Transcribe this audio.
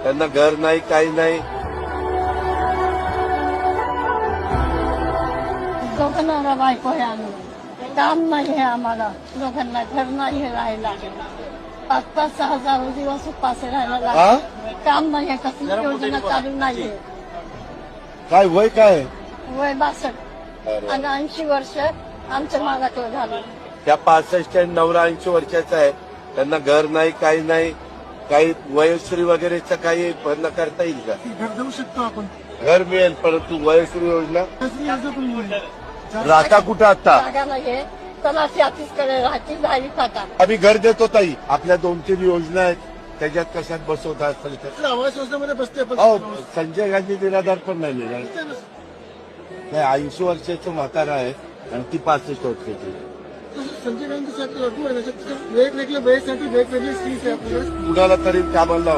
त्यांना घर नाही, काही नाही. दोघांना बायको आहे आम्ही, काम नाही आहे आम्हाला दोघांना, घर नाही आहे राहायला. 5-5, 6,000 दिवस उपास राहायला लागले. काम नाही आहे, कसली योजना चालू नाहीये. काय वय काय? वय 62 आणि 80 वर्ष आमच्या मागाचं झालं. त्या 65 नवरा 80 वर्षाचा आहे, त्यांना घर नाही, काही नाही. काही वयश्री वगैरेचं काही बंद करता येईल का? घर देऊ शकतो आपण. घर मिळेल, परंतु वयश्री योजना कसली अर्ज पण मिळेल. राहता कुठं आता? जागा नाहीये, तलाशी ऑफिसकडे राहायची जावी खाता. आम्ही घर देतो ताई. आपल्या 2-3 योजना आहेत, त्याच्यात कशात बसवता असेल तर. आवास योजनेमध्ये बसते पण. हो, संजय गांधी निराधार पण नाही मिळाला. 80 वर्षाचं म्हातारा आहे आणि ती 65 वर्षाची. संजय गांधीसाठी वेगवेगळ्या वयासाठी वेगवेगळी स्कीम्स आहे आपल्याला. कुणाला तरी कामाला